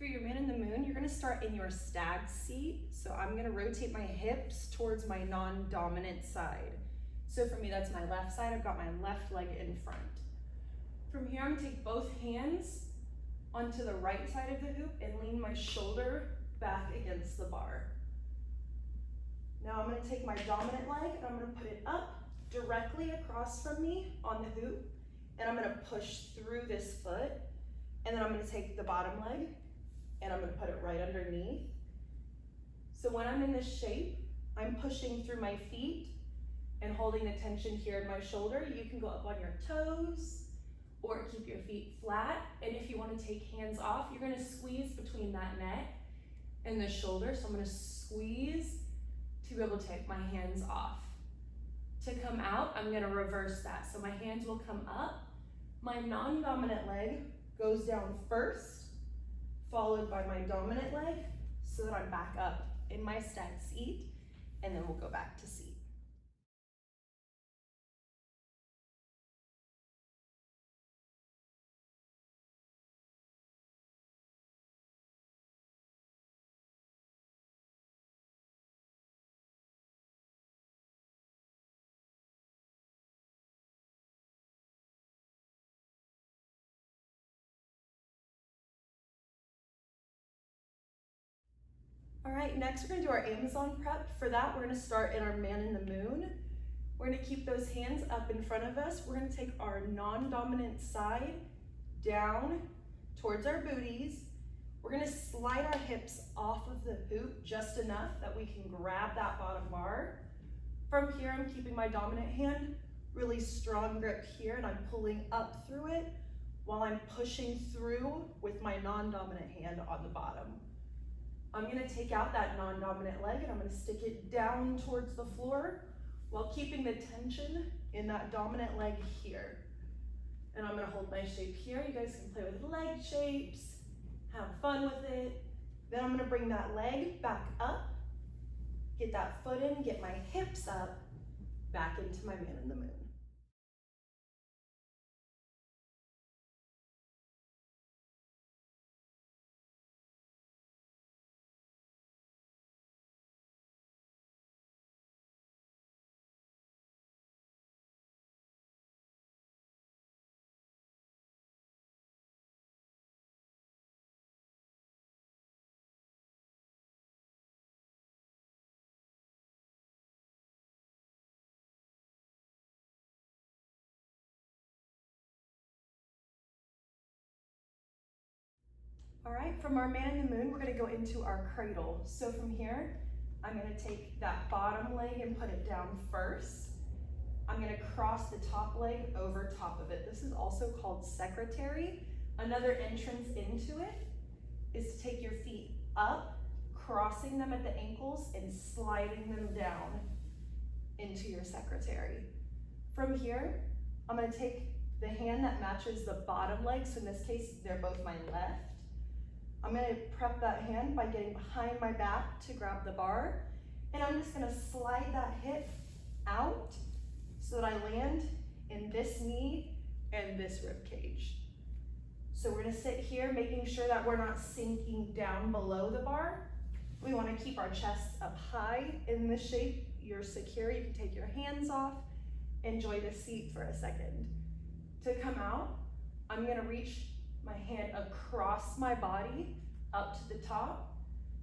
For your man in the moon, you're gonna start in your stag seat. So I'm gonna rotate my hips towards my non-dominant side. So for me, that's my left side. I've got my left leg in front. From here, I'm gonna take both hands onto the right side of the hoop and lean my shoulder back against the bar. Now I'm gonna take my dominant leg and I'm gonna put it up directly across from me on the hoop, and I'm gonna push through this foot, and then I'm gonna take the bottom leg and I'm gonna put it right underneath. So when I'm in this shape, I'm pushing through my feet and holding the tension here in my shoulder. You can go up on your toes or keep your feet flat. And if you wanna take hands off, you're gonna squeeze between that neck and the shoulder. So I'm gonna squeeze to be able to take my hands off. To come out, I'm gonna reverse that. So my hands will come up, my non-dominant leg goes down first, followed by my dominant leg, so that I'm back up in my stag seat, and then we'll go back to seat. All right, next we're gonna do our Amazon prep. For that, we're gonna start in our man in the moon. We're gonna keep those hands up in front of us. We're gonna take our non-dominant side down towards our booties. We're gonna slide our hips off of the hoop just enough that we can grab that bottom bar. From here, I'm keeping my dominant hand really strong grip here, and I'm pulling up through it while I'm pushing through with my non-dominant hand on the bottom. I'm gonna take out that non-dominant leg and I'm gonna stick it down towards the floor while keeping the tension in that dominant leg here. And I'm gonna hold my shape here. You guys can play with leg shapes, have fun with it. Then I'm gonna bring that leg back up, get that foot in, get my hips up, back into my man in the moon. All right, from our man in the moon, we're gonna go into our cradle. So from here, I'm gonna take that bottom leg and put it down first. I'm gonna cross the top leg over top of it. This is also called secretary. Another entrance into it is to take your feet up, crossing them at the ankles and sliding them down into your secretary. From here, I'm gonna take the hand that matches the bottom leg. So in this case, they're both my left. I'm gonna prep that hand by getting behind my back to grab the bar. And I'm just gonna slide that hip out so that I land in this knee and this rib cage. So we're gonna sit here, making sure that we're not sinking down below the bar. We wanna keep our chests up high in this shape. You're secure, you can take your hands off, enjoy the seat for a second. To come out, I'm gonna reach my hand across my body up to the top,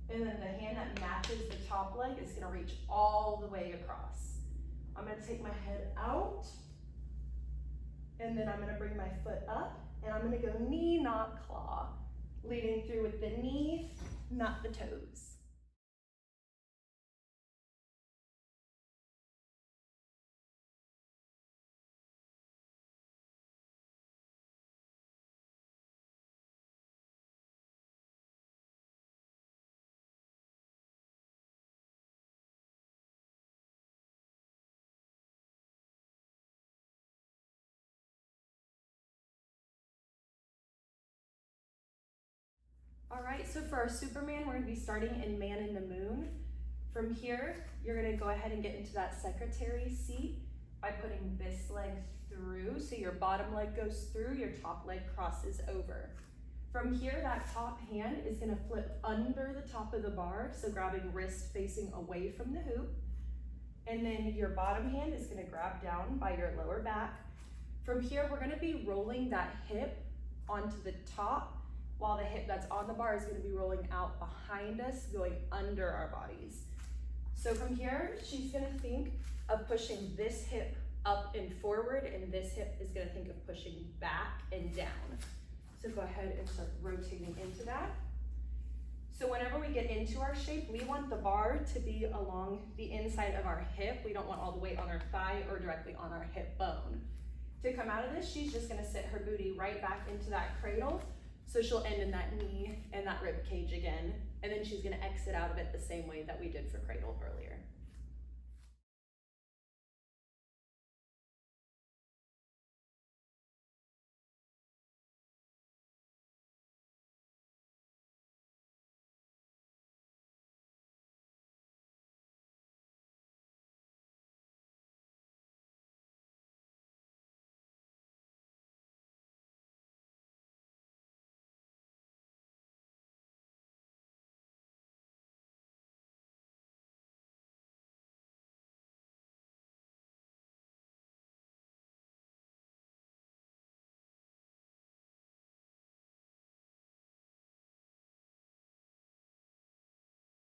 and then the hand that matches the top leg is gonna reach all the way across. I'm gonna take my head out, and then I'm gonna bring my foot up, and I'm gonna go knee, not claw, leading through with the knee, not the toes. All right, so for our Superman, we're gonna be starting in Man in the Moon. From here, you're gonna go ahead and get into that secretary seat by putting this leg through. So your bottom leg goes through, your top leg crosses over. From here, that top hand is gonna flip under the top of the bar, so grabbing wrist facing away from the hoop. And then your bottom hand is gonna grab down by your lower back. From here, we're gonna be rolling that hip onto the top, while the hip that's on the bar is gonna be rolling out behind us, going under our bodies. So from here, she's gonna think of pushing this hip up and forward, and this hip is gonna think of pushing back and down. So go ahead and start rotating into that. So whenever we get into our shape, we want the bar to be along the inside of our hip. We don't want all the weight on our thigh or directly on our hip bone. To come out of this, she's just gonna sit her booty right back into that cradle. So she'll end in that knee and that rib cage again. And then she's gonna exit out of it the same way that we did for cradle earlier.